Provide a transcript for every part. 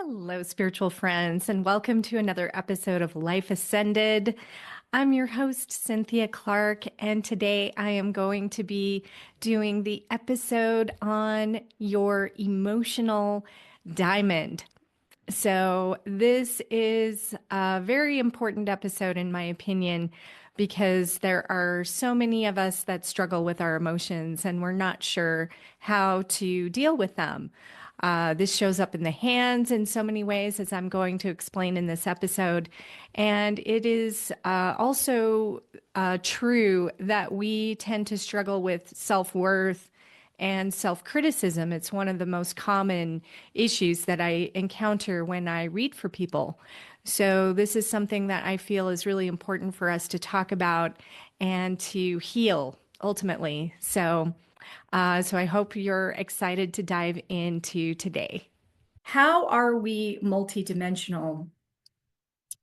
Hello, spiritual friends, and welcome to another episode of Life Ascended. I'm your host, Cynthia Clark, and today I am going to be doing the episode on your emotional diamond. So, this is a very important episode, in my opinion, because there are so many of us that struggle with our emotions and we're not sure how to deal with them. This shows up in the hands in so many ways, as I'm going to explain in this episode. And it is also true that we tend to struggle with self worth and self criticism. It's one of the most common issues that I encounter when I read for people. So, this is something that I feel is really important for us to talk about and to heal ultimately. So I hope you're excited to dive into today. How are we multidimensional?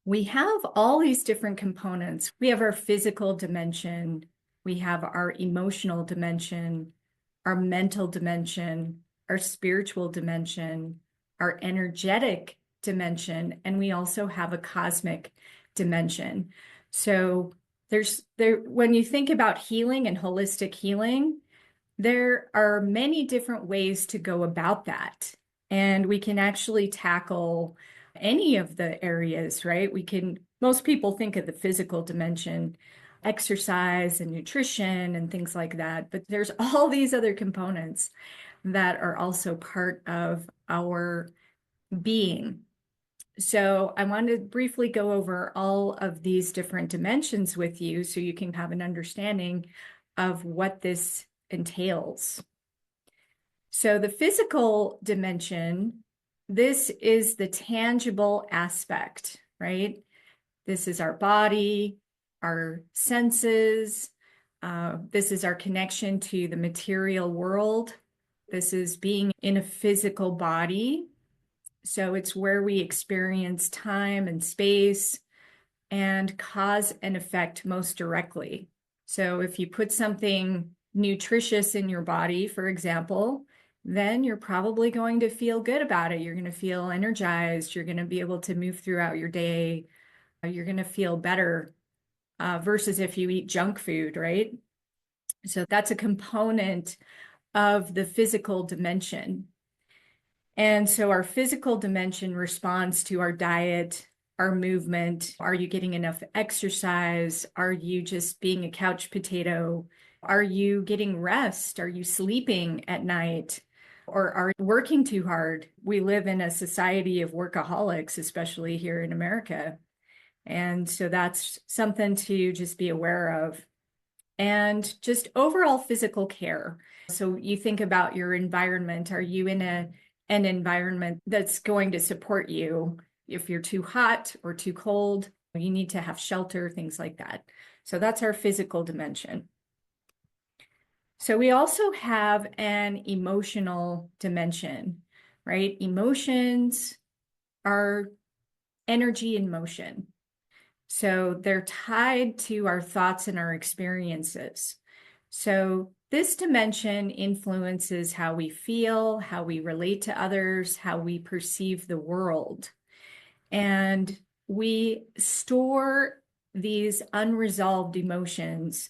We have all these different components. We have our physical dimension, we have our emotional dimension, our mental dimension, our spiritual dimension, our energetic dimension, and we also have a cosmic dimension. So when you think about healing and holistic healing, there are many different ways to go about that. And we can actually tackle any of the areas, right? Most people think of the physical dimension, exercise and nutrition and things like that, but there's all these other components that are also part of our being. So I want to briefly go over all of these different dimensions with you so you can have an understanding of what this entails. So the physical dimension, this is the tangible aspect, right? This is our body, our senses. This is our connection to the material world. This is being in a physical body. So it's where we experience time and space and cause and effect most directly. So if you put something nutritious in your body, for example, then you're probably going to feel good about it. You're going to feel energized. You're going to be able to move throughout your day. You're going to feel better versus if you eat junk food, right? So that's a component of the physical dimension. And so our physical dimension responds to our diet, our movement. Are you getting enough exercise? Are you just being a couch potato? Are you getting rest? Are you sleeping at night? Or are you working too hard? We live in a society of workaholics, especially here in America. And so that's something to just be aware of. And just overall physical care. So you think about your environment. Are you in an environment that's going to support you? If you're too hot or too cold, you need to have shelter, things like that. So that's our physical dimension. So we also have an emotional dimension, right? Emotions are energy in motion. So they're tied to our thoughts and our experiences. So this dimension influences how we feel, how we relate to others, how we perceive the world. And we store these unresolved emotions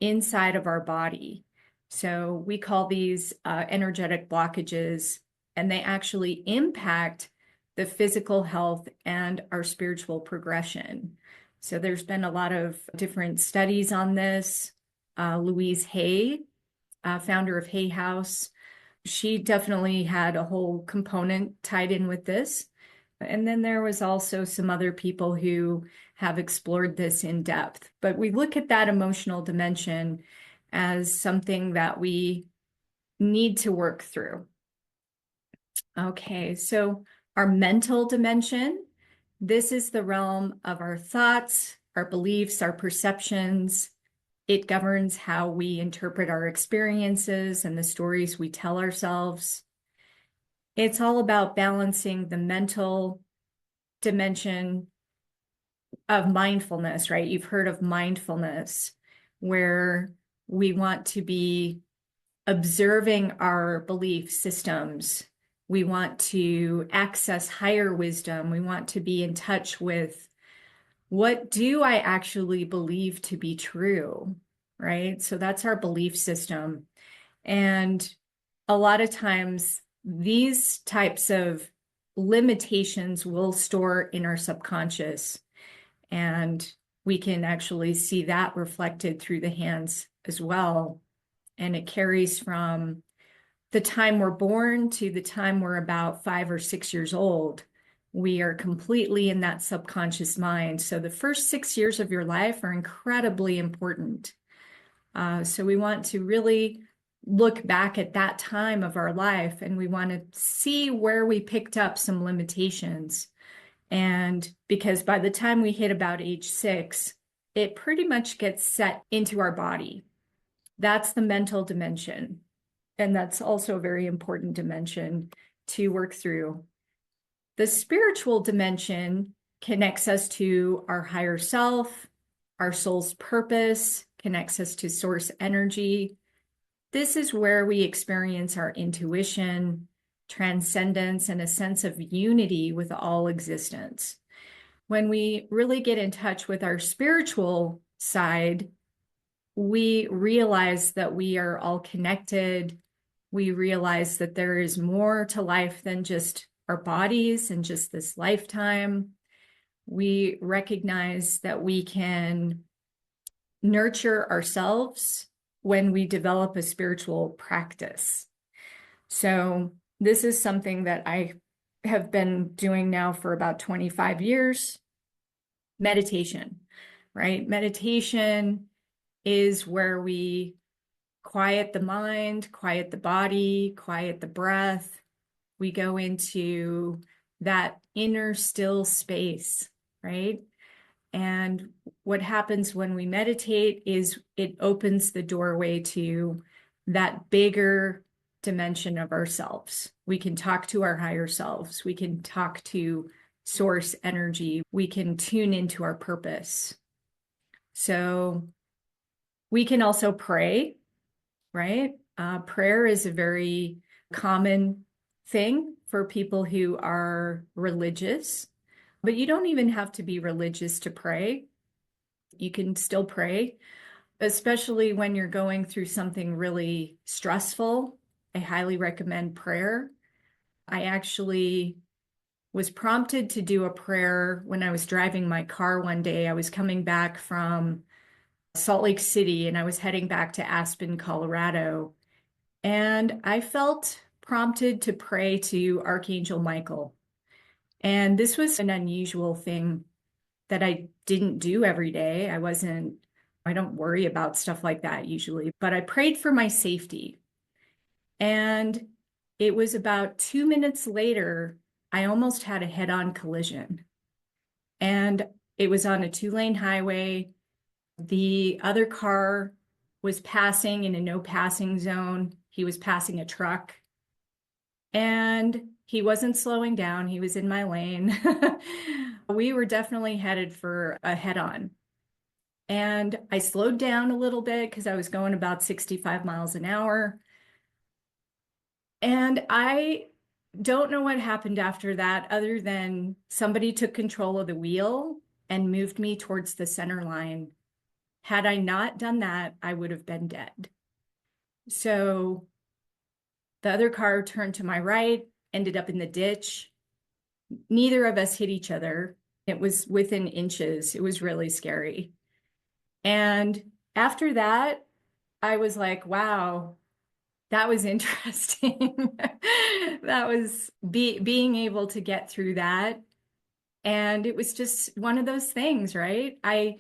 inside of our body. So we call these energetic blockages, and they actually impact the physical health and our spiritual progression. So there's been a lot of different studies on this. Louise Hay, founder of Hay House, she definitely had a whole component tied in with this. And then there was also some other people who have explored this in depth. But we look at that emotional dimension as something that we need to work through. Okay, so our mental dimension, this is the realm of our thoughts, our beliefs, our perceptions. It governs how we interpret our experiences and the stories we tell ourselves. It's all about balancing the mental dimension of mindfulness, right? You've heard of mindfulness, where we want to be observing our belief systems. We want to access higher wisdom. We want to be in touch with, what do I actually believe to be true, right? So that's our belief system. And a lot of times these types of limitations will store in our subconscious, and we can actually see that reflected through the hands as well. And it carries from the time we're born to the time we're about 5 or 6 years old. We are completely in that subconscious mind. So the first 6 years of your life are incredibly important. So we want to really look back at that time of our life, and we want to see where we picked up some limitations. And because by the time we hit about age 6, it pretty much gets set into our body. That's the mental dimension. And that's also a very important dimension to work through. The spiritual dimension connects us to our higher self, our soul's purpose, connects us to source energy. This is where we experience our intuition, transcendence, and a sense of unity with all existence. When we really get in touch with our spiritual side, we realize that we are all connected. We realize that there is more to life than just our bodies and just this lifetime. We recognize that we can nurture ourselves when we develop a spiritual practice. So this is something that I have been doing now for about 25 years. Meditation, right? Meditation is where we quiet the mind, quiet the body, quiet the breath. We go into that inner still space, right? And what happens when we meditate is it opens the doorway to that bigger dimension of ourselves. We can talk to our higher selves. We can talk to source energy. We can tune into our purpose. So we can also pray, right? Prayer is a very common thing for people who are religious, but you don't even have to be religious to pray. You can still pray, especially when you're going through something really stressful. I highly recommend prayer. I actually was prompted to do a prayer when I was driving my car one day. I was coming back from Salt Lake City and I was heading back to Aspen, Colorado. And I felt prompted to pray to Archangel Michael. And this was an unusual thing that I didn't do every day. I don't worry about stuff like that usually, but I prayed for my safety. And it was about 2 minutes later, I almost had a head-on collision. And it was on a 2-lane highway. The other car was passing in a no passing zone. He was passing a truck. And he wasn't slowing down. He was in my lane. We were definitely headed for a head-on. And I slowed down a little bit because I was going about 65 miles an hour. And I don't know what happened after that, other than somebody took control of the wheel and moved me towards the center line. Had I not done that, I would have been dead. So the other car turned to my right, ended up in the ditch. Neither of us hit each other. It was within inches. It was really scary. And after that, I was like, wow, that was interesting. That was being able to get through that. And it was just one of those things, right? I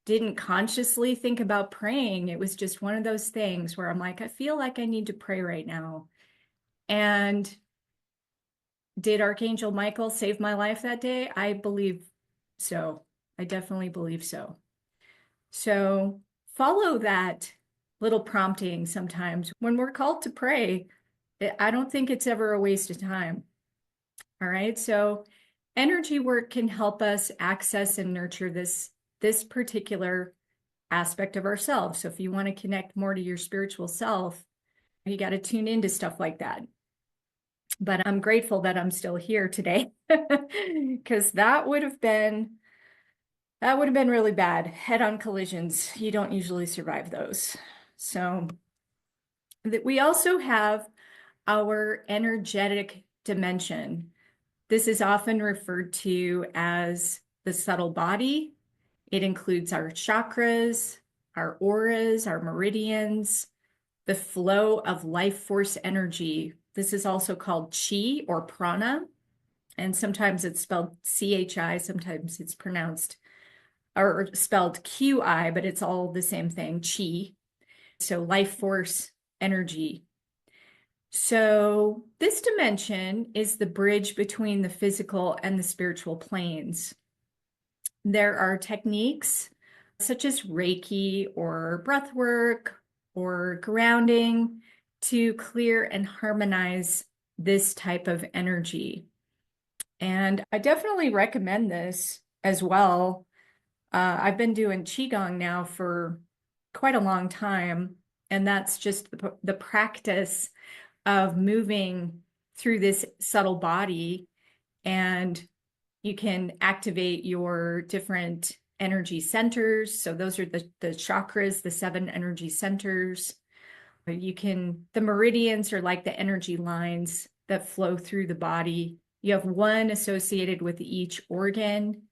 didn't consciously think about praying. It was just one of those things where I'm like, I feel like I need to pray right now. And did Archangel Michael save my life that day? I believe so. I definitely believe so. So follow that little prompting sometimes. When we're called to pray, I don't think it's ever a waste of time. All right. So energy work can help us access and nurture this particular aspect of ourselves. So if you want to connect more to your spiritual self, you got to tune into stuff like that. But I'm grateful that I'm still here today because that would have been really bad. Head-on collisions, you don't usually survive those. So we also have our energetic dimension. This is often referred to as the subtle body. It includes our chakras, our auras, our meridians, the flow of life force energy. This is also called chi or prana, and sometimes it's spelled chi, sometimes it's pronounced or spelled qi, but it's all the same thing, chi. So life force energy. So this dimension is the bridge between the physical and the spiritual planes. There are techniques such as Reiki or breath work or grounding to clear and harmonize this type of energy. And I definitely recommend this as well. I've been doing Qigong now for quite a long time, and that's just the practice of moving through this subtle body, and you can activate your different energy centers. So those are the chakras, the 7 energy centers. The meridians are like the energy lines that flow through the body. You have one associated with each organ.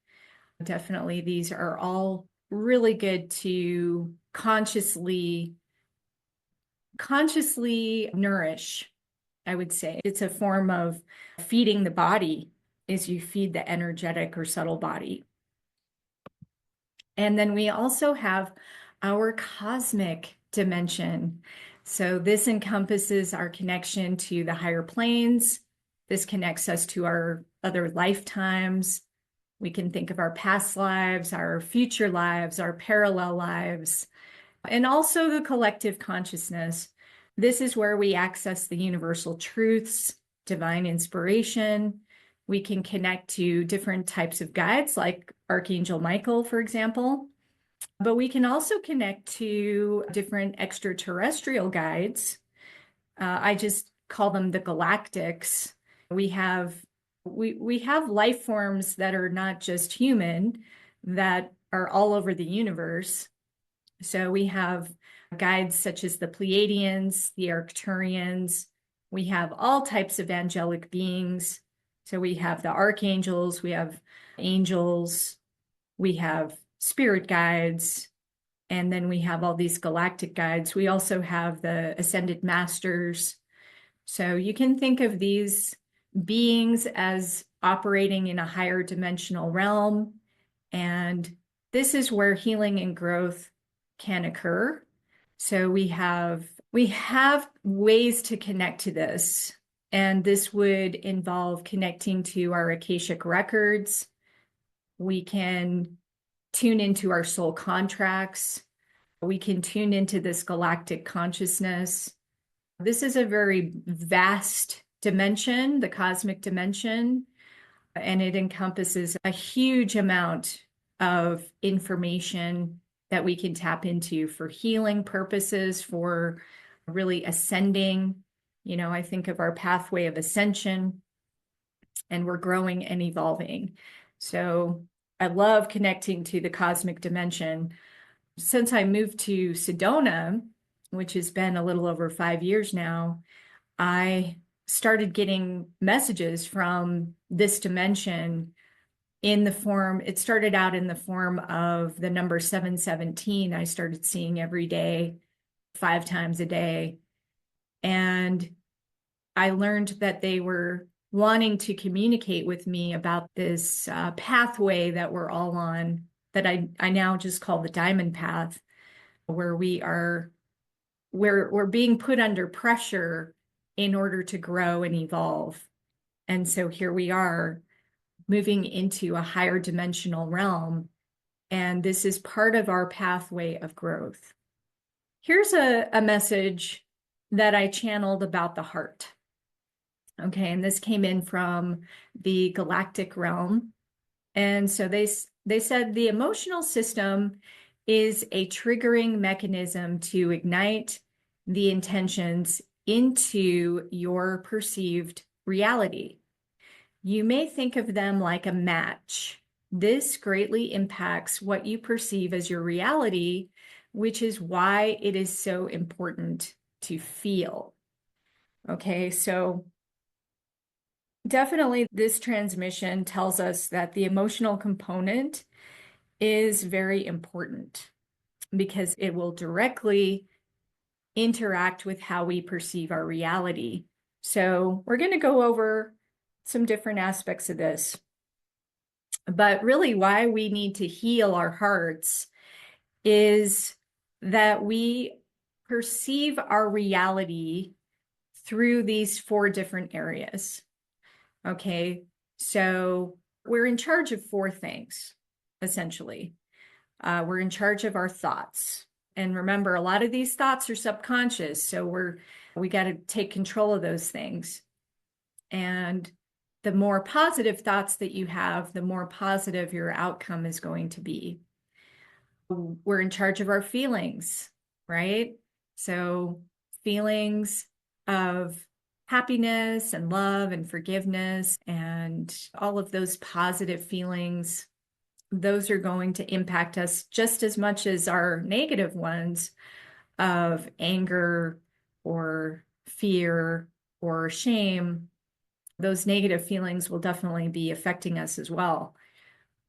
Definitely, these are all really good to consciously nourish, I would say. It's a form of feeding the body as you feed the energetic or subtle body. And then we also have our cosmic dimension. So this encompasses our connection to the higher planes. This connects us to our other lifetimes. We can think of our past lives, our future lives, our parallel lives, and also the collective consciousness. This is where we access the universal truths, divine inspiration. We can connect to different types of guides, like Archangel Michael, for example. But we can also connect to different extraterrestrial guides. I just call them the galactics. We have life forms that are not just human, that are all over the universe. So we have guides such as the Pleiadians, the Arcturians. We have all types of angelic beings. So we have the archangels, we have angels, we have spirit guides, and then we have all these galactic guides. We also have the ascended masters. So you can think of these beings as operating in a higher dimensional realm. And this is where healing and growth can occur. So we have ways to connect to this. And this would involve connecting to our Akashic records. We can tune into our soul contracts. We can tune into this galactic consciousness. This is a very vast dimension, the cosmic dimension, and it encompasses a huge amount of information that we can tap into for healing purposes, for really ascending. I think of our pathway of ascension, and we're growing and evolving. So I love connecting to the cosmic dimension. Since I moved to Sedona, which has been a little over 5 years now, I started getting messages from this dimension it started out in the form of the number 717. I started seeing every day, 5 times a day. And I learned that they were wanting to communicate with me about this pathway that we're all on, that I now just call the diamond path, where we're being put under pressure in order to grow and evolve. And so here we are, moving into a higher dimensional realm. And this is part of our pathway of growth. Here's a message that I channeled about the heart. Okay, and this came in from the galactic realm. And so they said the emotional system is a triggering mechanism to ignite the intentions into your perceived reality. You may think of them like a match. This greatly impacts what you perceive as your reality, which is why it is so important to feel. Okay, so definitely this transmission tells us that the emotional component is very important because it will directly interact with how we perceive our reality. So we're going to go over some different aspects of this. But really, why we need to heal our hearts is that we perceive our reality through these 4 different areas. Okay, so we're in charge of 4 things, essentially. We're in charge of our thoughts. And remember, a lot of these thoughts are subconscious, so we got to take control of those things. And the more positive thoughts that you have, the more positive your outcome is going to be. We're in charge of our feelings, right? So feelings of happiness and love and forgiveness and all of those positive feelings, those are going to impact us just as much as our negative ones of anger or fear or shame. Those negative feelings will definitely be affecting us as well.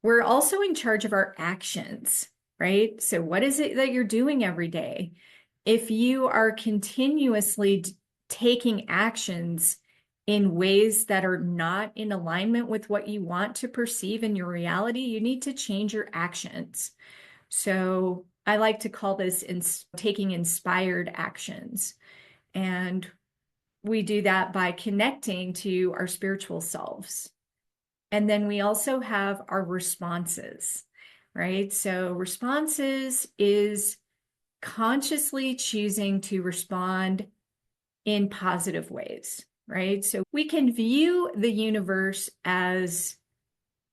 We're also in charge of our actions, right? So what is it that you're doing every day? If you are continuously taking actions in ways that are not in alignment with what you want to perceive in your reality, you need to change your actions. So I like to call this taking inspired actions. And we do that by connecting to our spiritual selves. And then we also have our responses, right? So responses is consciously choosing to respond in positive ways, right? So we can view the universe as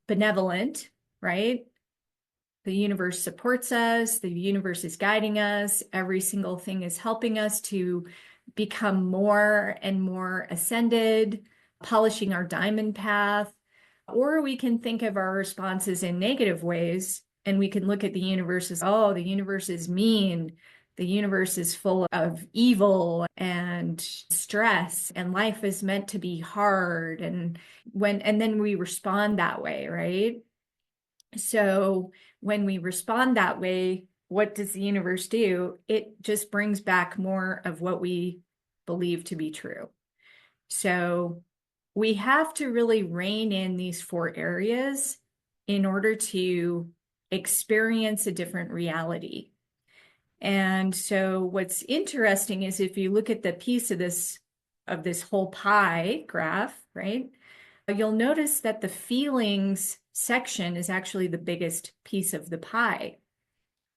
benevolent, right? The universe supports us, the universe is guiding us, every single thing is helping us to become more and more ascended, polishing our diamond path. Or we can think of our responses in negative ways, and we can look at the universe as, oh, the universe is mean. The universe is full of evil and stress, and life is meant to be hard. And then we respond that way, right? So when we respond that way, what does the universe do? It just brings back more of what we believe to be true. So we have to really rein in these 4 areas in order to experience a different reality. And so what's interesting is if you look at the piece of this whole pie graph, right? You'll notice that the feelings section is actually the biggest piece of the pie.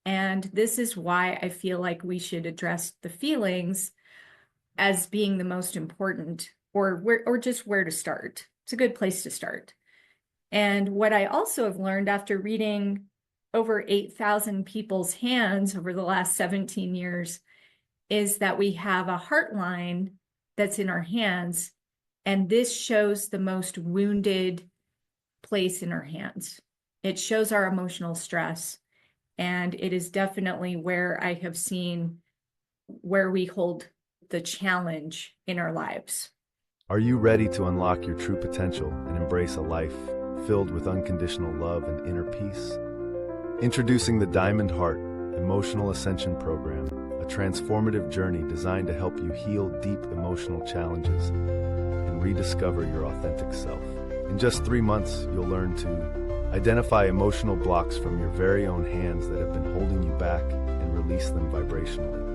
And this is why I feel like we should address the feelings as being the most important, or just where to start. It's a good place to start. And what I also have learned after reading over 8,000 people's hands over the last 17 years is that we have a heart line that's in our hands, and this shows the most wounded place in our hands. It shows our emotional stress, and it is definitely where I have seen where we hold the challenge in our lives. Are you ready to unlock your true potential and embrace a life filled with unconditional love and inner peace? Introducing the Diamond Heart Emotional Ascension Program, a transformative journey designed to help you heal deep emotional challenges and rediscover your authentic self. In just 3 months, you'll learn to identify emotional blocks from your very own hands that have been holding you back and release them vibrationally.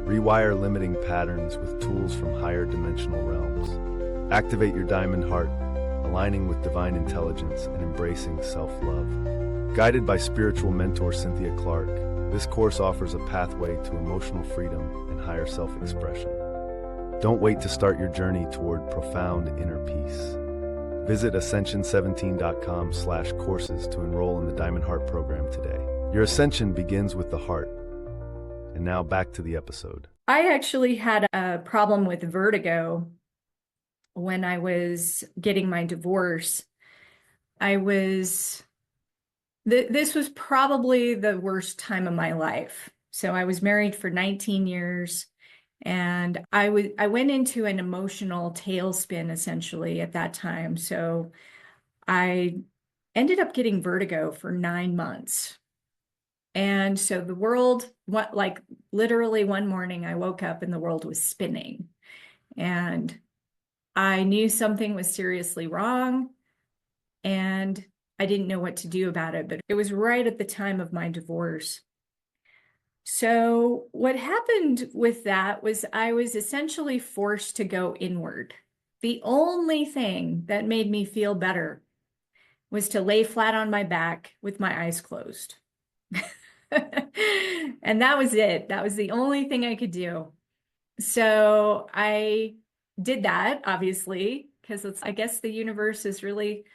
Rewire limiting patterns with tools from higher dimensional realms. Activate your diamond heart, aligning with divine intelligence and embracing self-love. Guided by spiritual mentor Cynthia Clark, this course offers a pathway to emotional freedom and higher self-expression. Don't wait to start your journey toward profound inner peace. Visit ascension17.com/courses to enroll in the Diamond Heart program today. Your ascension begins with the heart. And now back to the episode. I actually had a problem with vertigo when I was getting my divorce, I was, this was probably the worst time of my life. So I was married for 19 years and I went into an emotional tailspin essentially at that time. So I ended up getting vertigo for 9 months. And so the world, what like literally one morning I woke up and the world was spinning. And I knew something was seriously wrong and I didn't know what to do about it, but it was right at the time of my divorce. So what happened with that was I was essentially forced to go inward. The only thing that made me feel better was to lay flat on my back with my eyes closed. And that was it. That was the only thing I could do. So I did that, obviously, because I guess the universe is really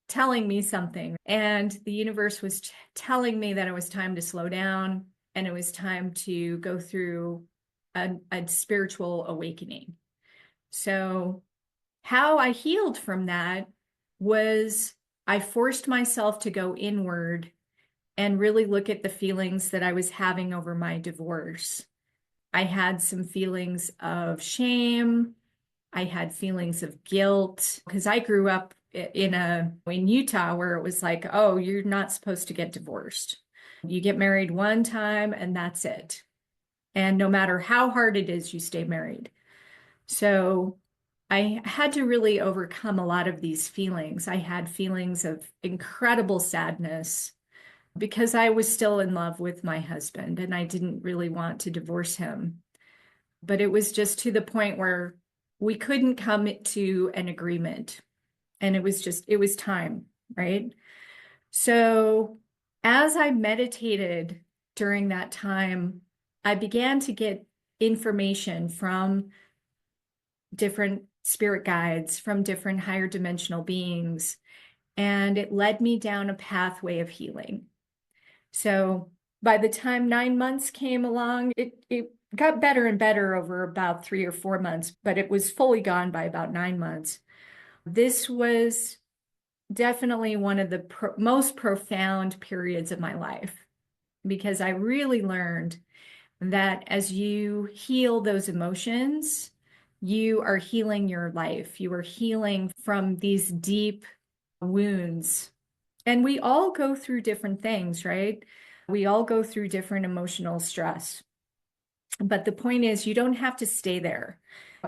telling me something. And the universe was telling me that it was time to slow down and it was time to go through a spiritual awakening. So, how I healed from that was I forced myself to go inward and really look at the feelings that I was having over my divorce. I had some feelings of shame. I had feelings of guilt because I grew up in Utah where it was like, oh, you're not supposed to get divorced. You get married one time and that's it. And no matter how hard it is, you stay married. So I had to really overcome a lot of these feelings. I had feelings of incredible sadness because I was still in love with my husband and I didn't really want to divorce him. But it was just to the point where we couldn't come to an agreement. And it was time, right? So as I meditated during that time, I began to get information from different spirit guides, from different higher dimensional beings, and it led me down a pathway of healing. So by the time 9 months came along, it got better and better over about 3 or 4 months, but it was fully gone by about 9 months. This was definitely one of the most profound periods of my life because I really learned that as you heal those emotions, you are healing your life. You are healing from these deep wounds. And we all go through different things, right? We all go through different emotional stress. But the point is, you don't have to stay there.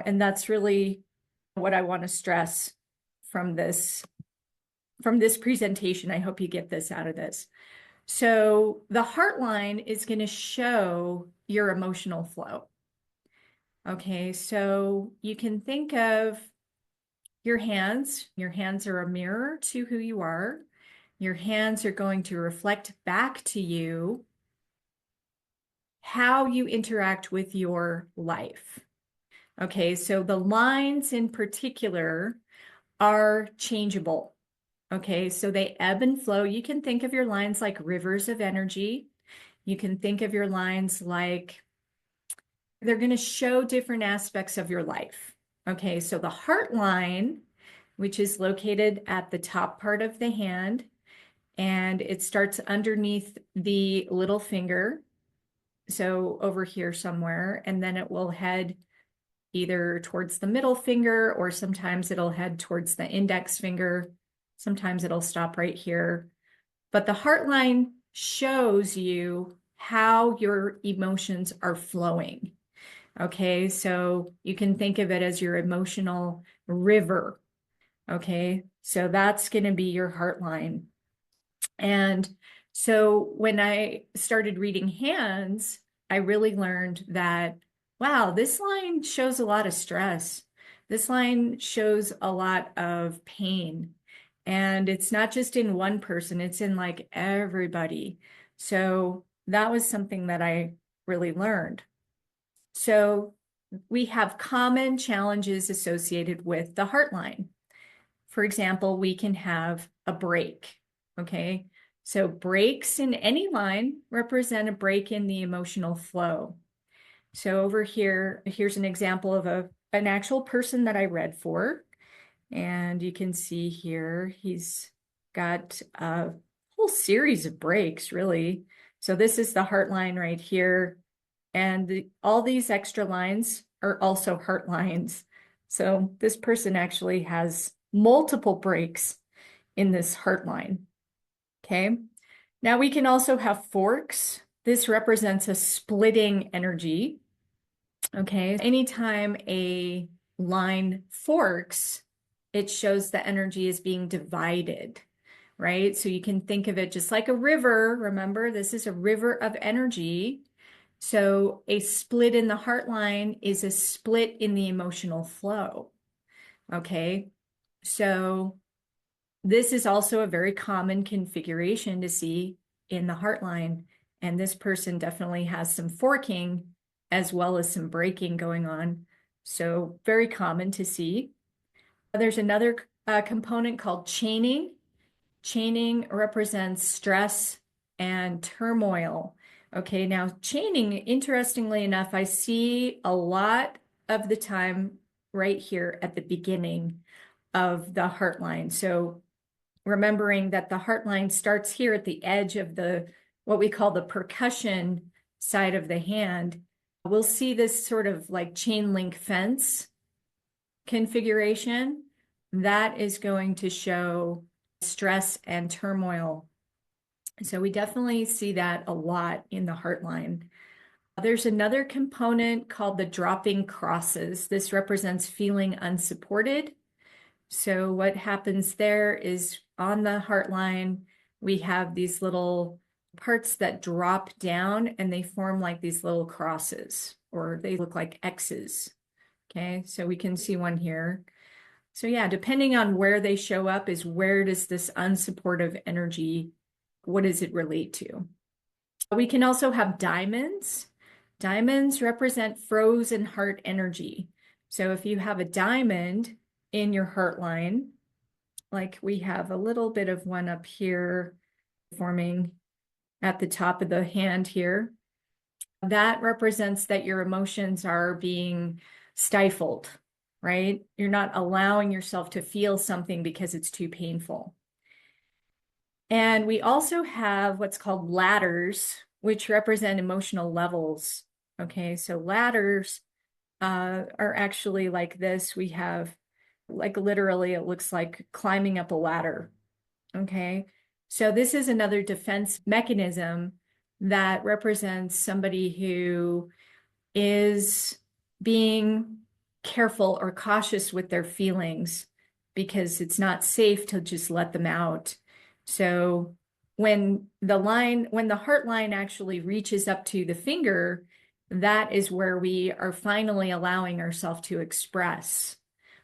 And that's really what I want to stress from this presentation. I hope you get this out of this. So the heart line is going to show your emotional flow. Okay, so you can think of your hands. Your hands are a mirror to who you are. Your hands are going to reflect back to you how you interact with your life. Okay, so the lines in particular are changeable. Okay, so they ebb and flow. You can think of your lines like rivers of energy. You can think of your lines like they're going to show different aspects of your life. Okay, so the heart line, which is located at the top part of the hand, and it starts underneath the little finger. So over here somewhere, and then it will head either towards the middle finger or sometimes it'll head towards the index finger. Sometimes it'll stop right here. But the heart line shows you how your emotions are flowing. Okay, so you can think of it as your emotional river. Okay, so that's going to be your heart line. And so when I started reading hands, I really learned that, wow, this line shows a lot of stress. This line shows a lot of pain. And it's not just in one person, it's in like everybody. So that was something that I really learned. So we have common challenges associated with the heart line. For example, we can have a break, okay? So breaks in any line represent a break in the emotional flow. So over here, here's an example of a an actual person that I read for. And you can see here, he's got a whole series of breaks, really. So this is the heart line right here. And all these extra lines are also heart lines. So this person actually has multiple breaks in this heart line. Okay. Now we can also have forks. This represents a splitting energy. Okay. Anytime a line forks, it shows the energy is being divided, right? So you can think of it just like a river. Remember, this is a river of energy. So a split in the heart line is a split in the emotional flow. Okay. So this is also a very common configuration to see in the heart line. And this person definitely has some forking as well as some breaking going on. So very common to see. There's another component called chaining. Chaining represents stress and turmoil. Okay, now chaining, interestingly enough, I see a lot of the time right here at the beginning of the heart line. So remembering that the heart line starts here at the edge of the what we call the percussion side of the hand. We'll see this sort of like chain link fence configuration. That is going to show stress and turmoil. So we definitely see that a lot in the heart line. There's another component called the dropping crosses. This represents feeling unsupported. So what happens there is on the heart line, we have these little parts that drop down and they form like these little crosses, or they look like X's. Okay, so we can see one here. So yeah, depending on where they show up is where does this unsupportive energy, what does it relate to? We can also have diamonds. Diamonds represent frozen heart energy. So if you have a diamond in your heart line, like we have a little bit of one up here forming at the top of the hand here, that represents that your emotions are being stifled, right? You're not allowing yourself to feel something because it's too painful. And we also have what's called ladders, which represent emotional levels. Okay, so ladders are actually like this. We have, like, literally, it looks like climbing up a ladder. Okay, so this is another defense mechanism that represents somebody who is being careful or cautious with their feelings because it's not safe to just let them out. So when the heart line actually reaches up to the finger, that is where we are finally allowing ourselves to express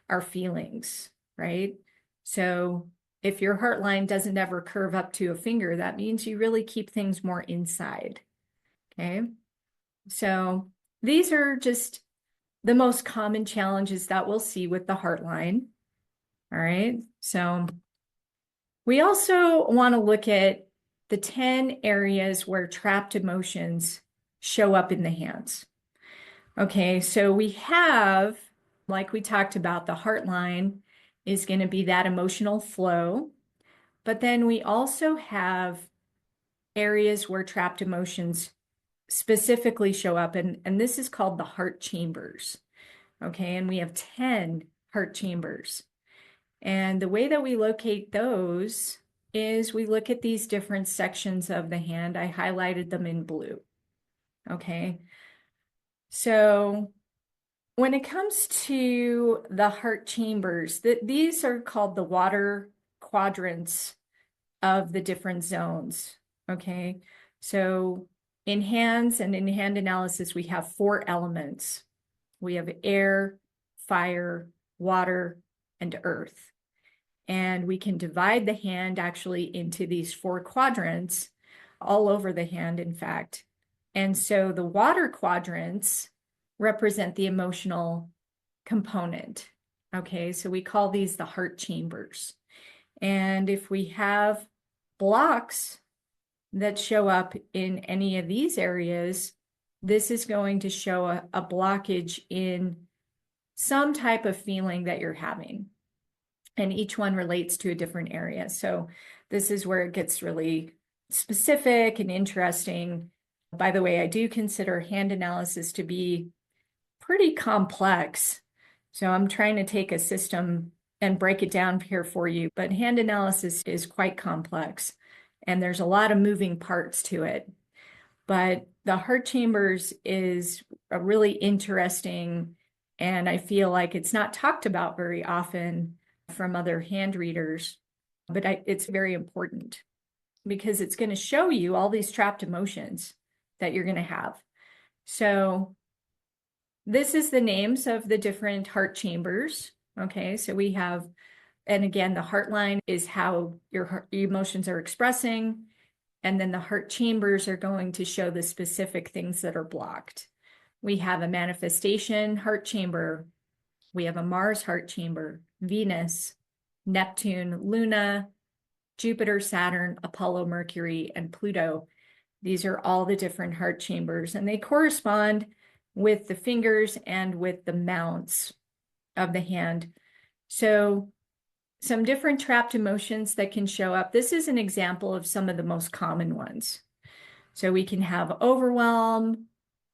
our feelings, right? So if your heart line doesn't ever curve up to a finger, that means you really keep things more inside. Okay. So these are just the most common challenges that we'll see with the heart line. All right. So we also want to look at the 10 areas where trapped emotions show up in the hands. Okay. So we have, like we talked about, the heart line is going to be that emotional flow. But then we also have areas where trapped emotions specifically show up, and this is called the heart chambers. Okay, and we have 10 heart chambers. And the way that we locate those is we look at these different sections of the hand. I highlighted them in blue. Okay, so when it comes to the heart chambers, these are called the water quadrants of the different zones. Okay, so in hands and in hand analysis, we have 4 elements. We have air, fire, water, and earth. And we can divide the hand actually into these 4 quadrants all over the hand, in fact. And so the water quadrants represent the emotional component. Okay, so we call these the heart chambers. And if we have blocks that show up in any of these areas, this is going to show a blockage in some type of feeling that you're having. And each one relates to a different area. So this is where it gets really specific and interesting. By the way, I do consider hand analysis to be pretty complex. So I'm trying to take a system and break it down here for you. But hand analysis is quite complex, and there's a lot of moving parts to it. But the heart chambers is a really interesting, and I feel like it's not talked about very often from other hand readers, but it's very important because it's going to show you all these trapped emotions that you're going to have. So this is the names of the different heart chambers. Okay, so we have, and again, the heart line is how your emotions are expressing. And then the heart chambers are going to show the specific things that are blocked. We have a manifestation heart chamber. We have a Mars heart chamber, Venus, Neptune, Luna, Jupiter, Saturn, Apollo, Mercury, and Pluto. These are all the different heart chambers, and they correspond with the fingers and with the mounts of the hand. So some different trapped emotions that can show up. This is an example of some of the most common ones. So we can have overwhelm,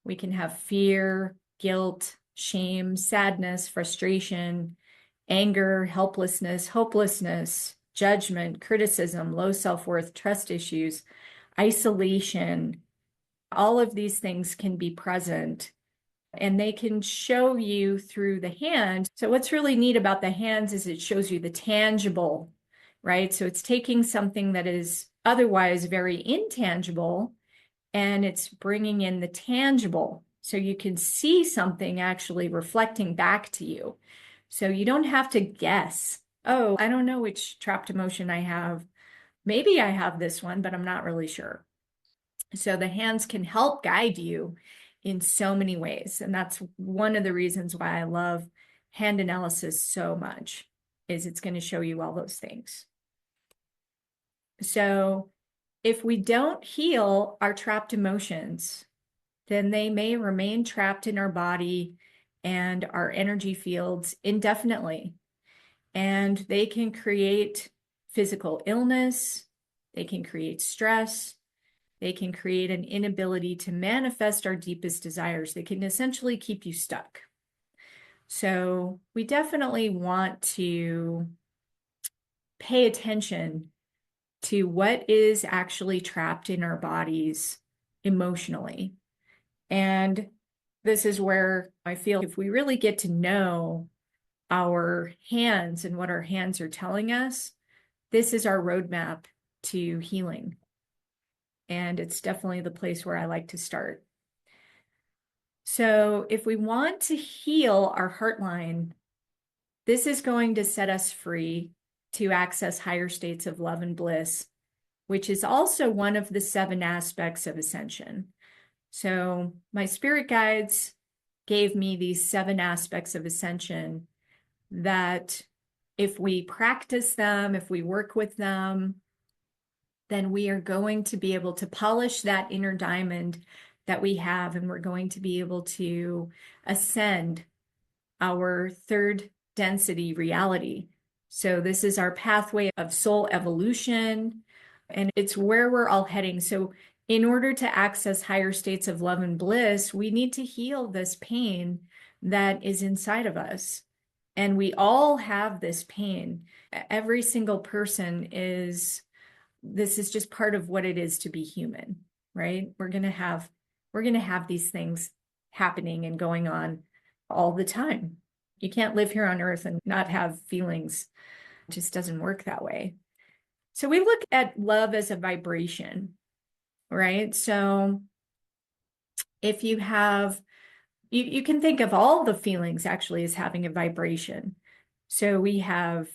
we can have fear, guilt, shame, sadness, frustration, anger, helplessness, hopelessness, judgment, criticism, low self-worth, trust issues, isolation. All of these things can be present, and they can show you through the hand. So what's really neat about the hands is it shows you the tangible, right? So it's taking something that is otherwise very intangible, and it's bringing in the tangible. So you can see something actually reflecting back to you. So you don't have to guess, oh, I don't know which trapped emotion I have. Maybe I have this one, but I'm not really sure. So the hands can help guide you in so many ways. And that's one of the reasons why I love hand analysis so much, is it's going to show you all those things. So if we don't heal our trapped emotions, then they may remain trapped in our body and our energy fields indefinitely. And they can create physical illness, they can create stress, they can create an inability to manifest our deepest desires. They can essentially keep you stuck. So we definitely want to pay attention to what is actually trapped in our bodies emotionally. And this is where I feel if we really get to know our hands and what our hands are telling us, this is our roadmap to healing. And it's definitely the place where I like to start. So if we want to heal our heart line, this is going to set us free to access higher states of love and bliss, which is also one of the 7 aspects of ascension. So my spirit guides gave me these 7 aspects of ascension that if we practice them, if we work with them, then we are going to be able to polish that inner diamond that we have, and we're going to be able to ascend our 3rd density reality. So this is our pathway of soul evolution, and it's where we're all heading. So in order to access higher states of love and bliss, we need to heal this pain that is inside of us. And we all have this pain. Every single person this is just part of what it is to be human, right? We're going to have these things happening and going on all the time. You can't live here on earth and not have feelings. It just doesn't work that way. So we look at love as a vibration, right? So if you have, you can think of all the feelings actually as having a vibration. So we have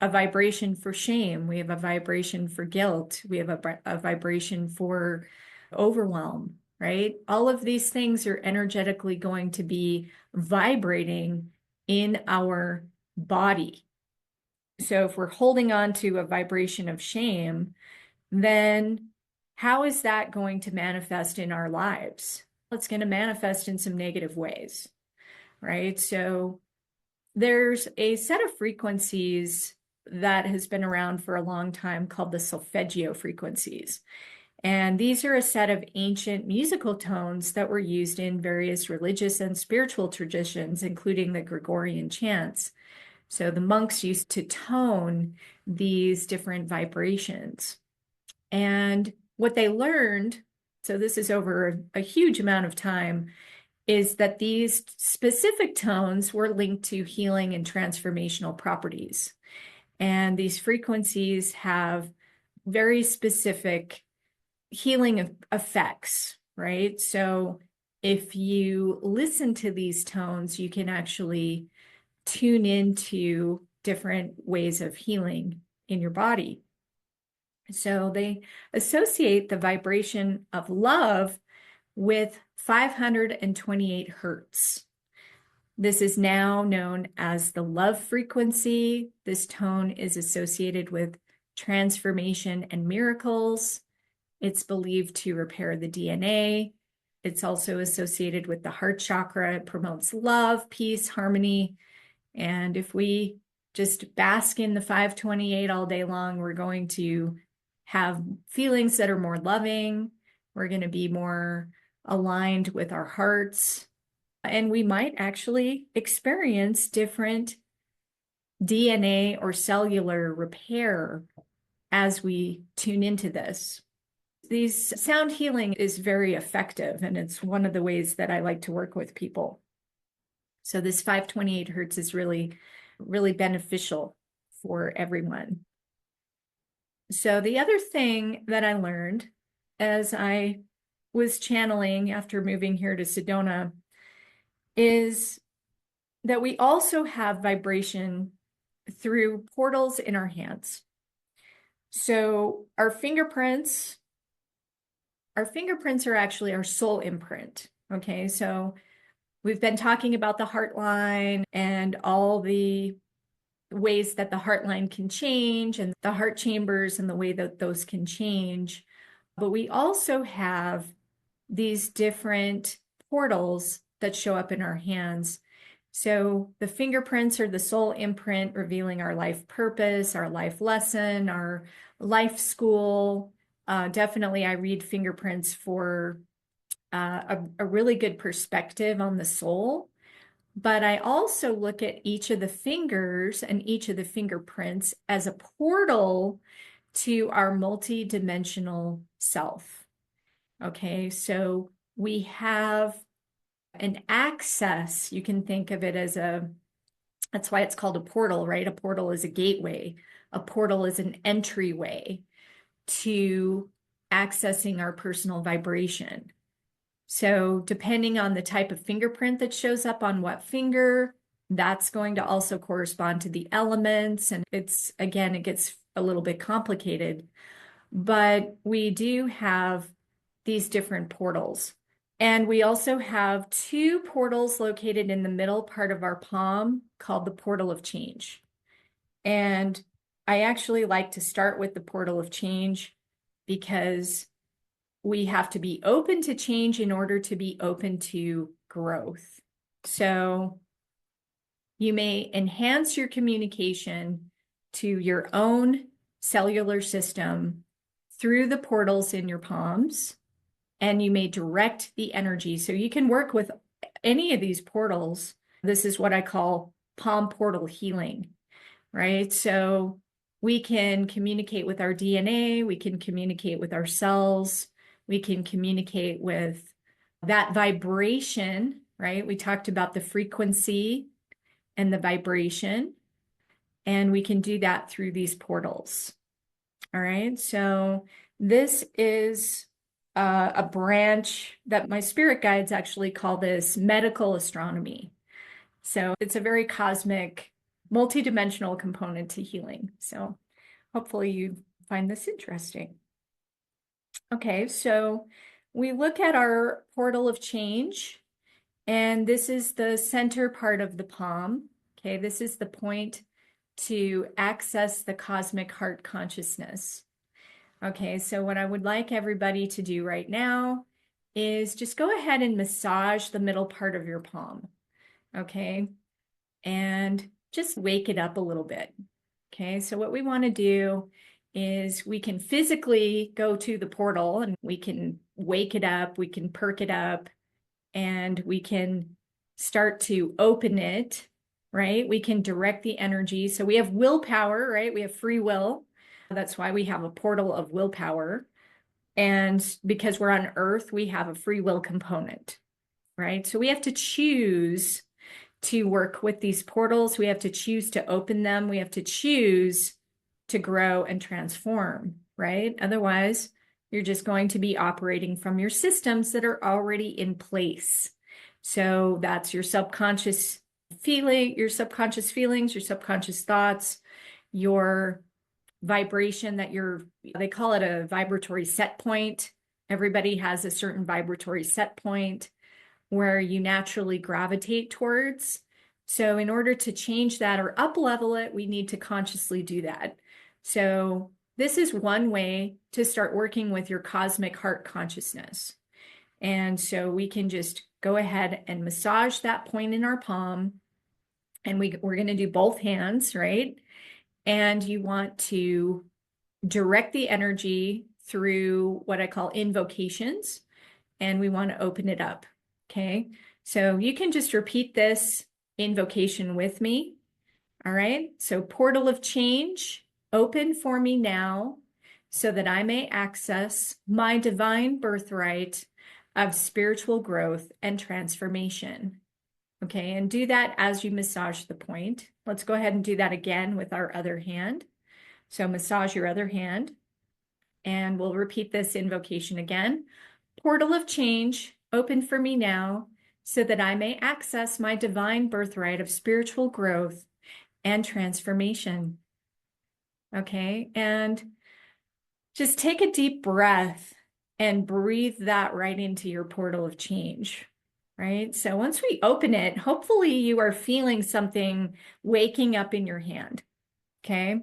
a vibration for shame. We have a vibration for guilt. We have a vibration for overwhelm, right? All of these things are energetically going to be vibrating in our body. So if we're holding on to a vibration of shame, then how is that going to manifest in our lives? It's going to manifest in some negative ways, right? So There's a set of frequencies that has been around for a long time called the solfeggio frequencies. And these are a set of ancient musical tones that were used in various religious and spiritual traditions, including the Gregorian chants. So the monks used to tone these different vibrations. And what they learned, so this is over a huge amount of time, is that these specific tones were linked to healing and transformational properties. And these frequencies have very specific healing effects, right? So if you listen to these tones, you can actually tune into different ways of healing in your body. So they associate the vibration of love with 528 hertz. This is now known as the love frequency. This tone is associated with transformation and miracles. It's believed to repair the DNA. It's also associated with the heart chakra. It promotes love, peace, harmony. And if we just bask in the 528 all day long, we're going to have feelings that are more loving. We're going to be more aligned with our hearts. And we might actually experience different DNA or cellular repair as we tune into this. These sound healing is very effective, and it's one of the ways that I like to work with people. So this 528 hertz is really, really beneficial for everyone. So the other thing that I learned as I was channeling after moving here to Sedona is that we also have vibration through portals in our hands. So our fingerprints are actually our soul imprint. Okay, so we've been talking about the heart line and all the ways that the heart line can change and the heart chambers and the way that those can change. But we also have these different portals that show up in our hands. So the fingerprints are the soul imprint, revealing our life purpose, our life lesson, our life school. Definitely, I read fingerprints for a really good perspective on the soul. But I also look at each of the fingers and each of the fingerprints as a portal to our multidimensional self. Okay, so we have an access. You can think of it as that's why it's called a portal, right? A portal is a gateway. A portal is an entryway to accessing our personal vibration. So depending on the type of fingerprint that shows up on what finger, that's going to also correspond to the elements. And it gets a little bit complicated, but we do have these different portals. And we also have two portals located in the middle part of our palm called the portal of change. And I actually like to start with the portal of change because we have to be open to change in order to be open to growth. So you may enhance your communication to your own cellular system through the portals in your palms, and you may direct the energy. So you can work with any of these portals. This is what I call palm portal healing, right? So we can communicate with our DNA, we can communicate with our cells, we can communicate with that vibration, right? We talked about the frequency and the vibration, and we can do that through these portals. All right, so this is a branch that my spirit guides actually call this medical astronomy. So it's a very cosmic, multidimensional component to healing. So hopefully you find this interesting. Okay, so we look at our portal of change, and this is the center part of the palm. Okay, this is the point to access the cosmic heart consciousness. Okay, so what I would like everybody to do right now is just go ahead and massage the middle part of your palm. Okay, and just wake it up a little bit. Okay, so what we want to do is we can physically go to the portal and we can wake it up, we can perk it up, and we can start to open it, right? We can direct the energy. So we have willpower, right? We have free will. That's why we have a portal of willpower. And because we're on Earth, we have a free will component, right? So we have to choose to work with these portals. We have to choose to open them. We have to choose to grow and transform, right? Otherwise, you're just going to be operating from your systems that are already in place. So that's your subconscious your subconscious feelings, your subconscious thoughts, your vibration they call it a vibratory set point. Everybody has a certain vibratory set point where you naturally gravitate towards. So in order to change that or up level it, we need to consciously do that. So this is one way to start working with your cosmic heart consciousness. And so we can just go ahead and massage that point in our palm. And we're going to do both hands, right? And you want to direct the energy through what I call invocations. And we want to open it up. Okay, so you can just repeat this invocation with me. All right, so portal of change, open for me now so that I may access my divine birthright of spiritual growth and transformation. Okay, and do that as you massage the point. Let's go ahead and do that again with our other hand. So massage your other hand, and we'll repeat this invocation again. Portal of change, open for me now so that I may access my divine birthright of spiritual growth and transformation. Okay, and just take a deep breath and breathe that right into your portal of change, right? So once we open it, hopefully you are feeling something waking up in your hand, okay?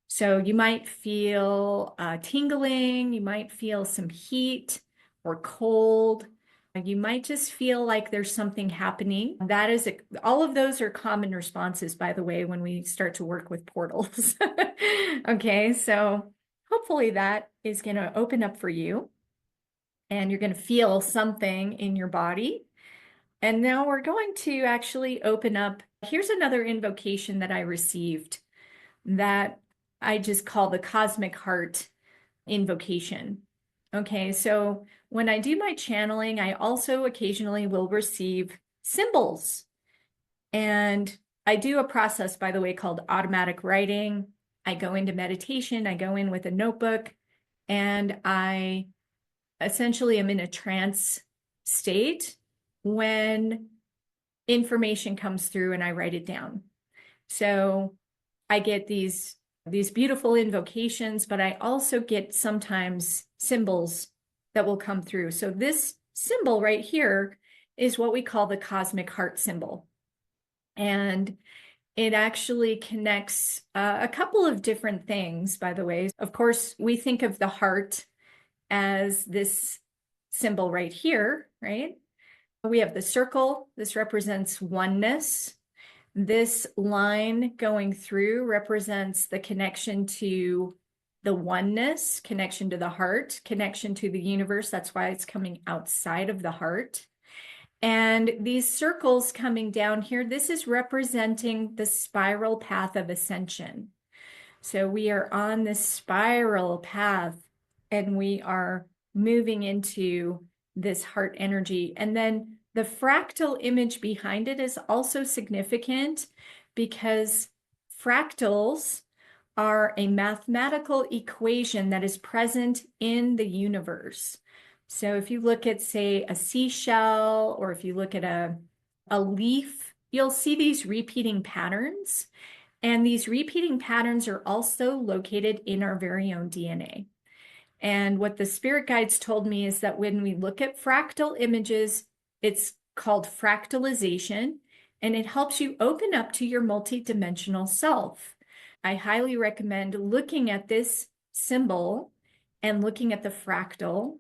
So you might feel tingling, you might feel some heat or cold. You might just feel like there's something happening. All of those are common responses, by the way, when we start to work with portals. Okay, so hopefully that is going to open up for you and you're going to feel something in your body. And now we're going to actually open up. Here's another invocation that I received that I just call the cosmic heart invocation. Okay, so when I do my channeling, I also occasionally will receive symbols. And I do a process, by the way, called automatic writing. I go into meditation, I go in with a notebook, and I essentially am in a trance state when information comes through and I write it down. So I get these beautiful invocations, but I also get sometimes symbols that will come through. So this symbol right here is what we call the cosmic heart symbol. And it actually connects a couple of different things, by the way. Of course, we think of the heart as this symbol right here, right? We have the circle. This represents oneness. This line going through represents the connection to the oneness, connection to the heart, connection to the universe. That's why it's coming outside of the heart. And these circles coming down here, this is representing the spiral path of ascension. So we are on this spiral path and we are moving into this heart energy. And then the fractal image behind it is also significant because fractals are a mathematical equation that is present in the universe. So if you look at, say, a seashell, or if you look at a leaf, you'll see these repeating patterns. And these repeating patterns are also located in our very own DNA. And what the spirit guides told me is that when we look at fractal images, it's called fractalization, and it helps you open up to your multidimensional self. I highly recommend looking at this symbol and looking at the fractal.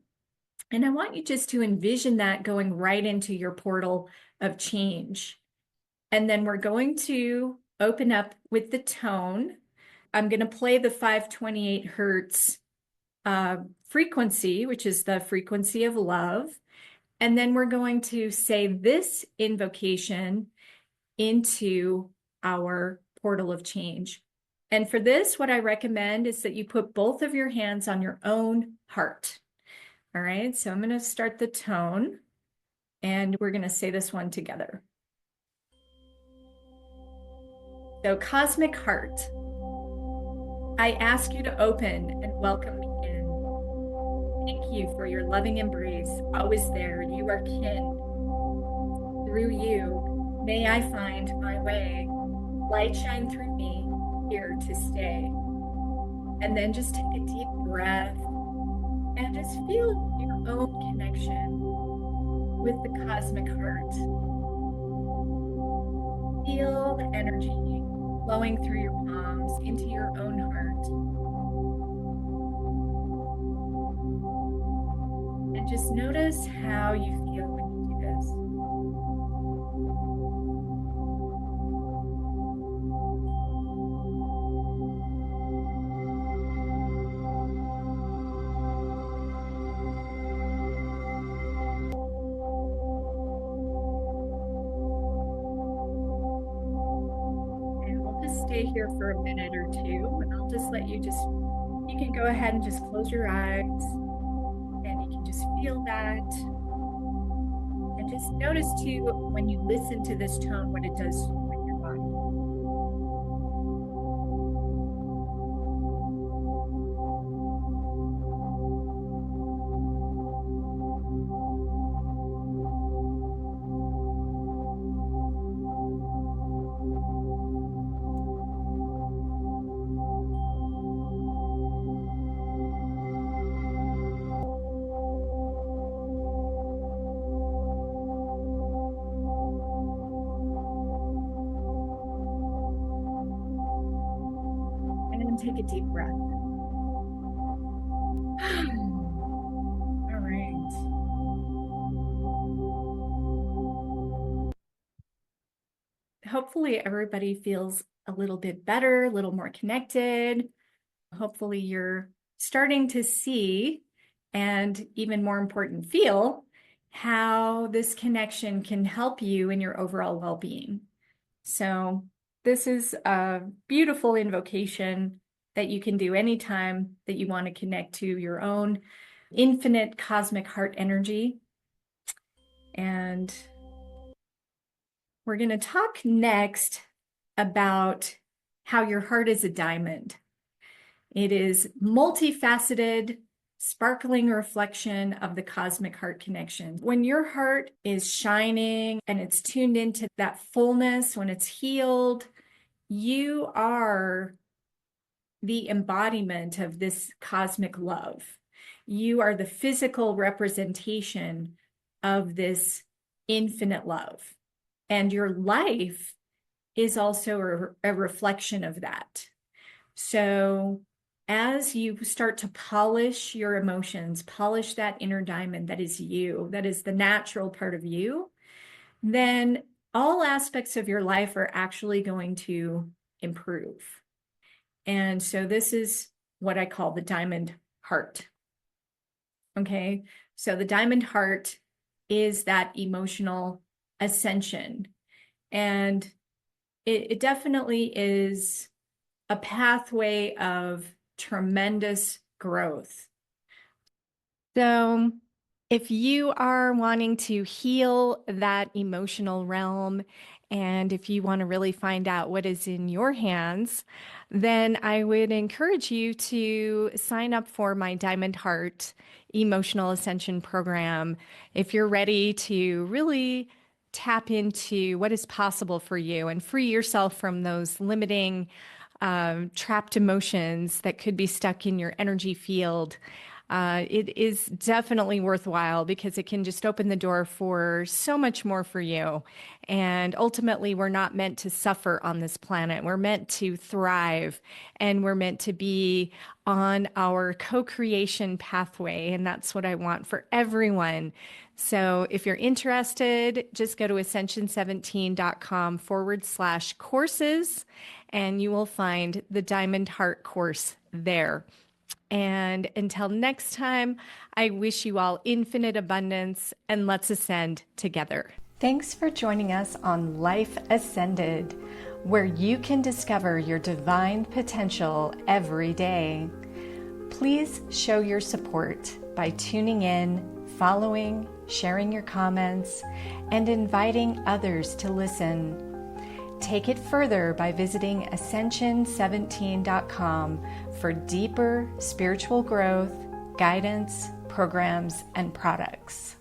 And I want you just to envision that going right into your portal of change. And then we're going to open up with the tone. I'm going to play the 528 hertz frequency, which is the frequency of love. And then we're going to say this invocation into our portal of change. And for this, what I recommend is that you put both of your hands on your own heart. All right, so I'm going to start the tone, and we're going to say this one together. So, cosmic heart, I ask you to open and welcome me in. Thank you for your loving embrace, always there. You are kin. Through you, may I find my way. Light shine through me, here to stay. And then just take a deep breath and just feel your own connection with the cosmic heart. Feel the energy flowing through your palms into your own heart. And just notice how you feel when you do this. Stay here for a minute or two, and I'll just let you you can go ahead and just close your eyes, and you can just feel that. And just notice too, when you listen to this tone, what it does with your body. Take a deep breath. All right. Hopefully everybody feels a little bit better, a little more connected. Hopefully you're starting to see, and even more important, feel how this connection can help you in your overall well-being. So this is a beautiful invocation that you can do anytime that you want to connect to your own infinite cosmic heart energy. And we're going to talk next about how your heart is a diamond. It is multifaceted, sparkling reflection of the cosmic heart connection. When your heart is shining and it's tuned into that fullness, when it's healed, you are the embodiment of this cosmic love. You are the physical representation of this infinite love. And your life is also a reflection of that. So as you start to polish your emotions, polish that inner diamond that is you, that is the natural part of you, then all aspects of your life are actually going to improve. And so this is what I call the diamond heart. Okay, so the diamond heart is that emotional ascension. And it definitely is a pathway of tremendous growth. So if you are wanting to heal that emotional realm, and if you want to really find out what is in your hands, then I would encourage you to sign up for my Diamond Heart Emotional Ascension program. If you're ready to really tap into what is possible for you and free yourself from those limiting trapped emotions that could be stuck in your energy field, It is definitely worthwhile because it can just open the door for so much more for you. And ultimately, we're not meant to suffer on this planet. We're meant to thrive, and we're meant to be on our co-creation pathway. And that's what I want for everyone. So if you're interested, just go to ascension17.com/courses, and you will find the Diamond Heart course there. And until next time, I wish you all infinite abundance, and let's ascend together. Thanks for joining us on Life Ascended, where you can discover your divine potential every day. Please show your support by tuning in, following, sharing your comments, and inviting others to listen. Take it further by visiting ascension17.com for deeper spiritual growth, guidance, programs, and products.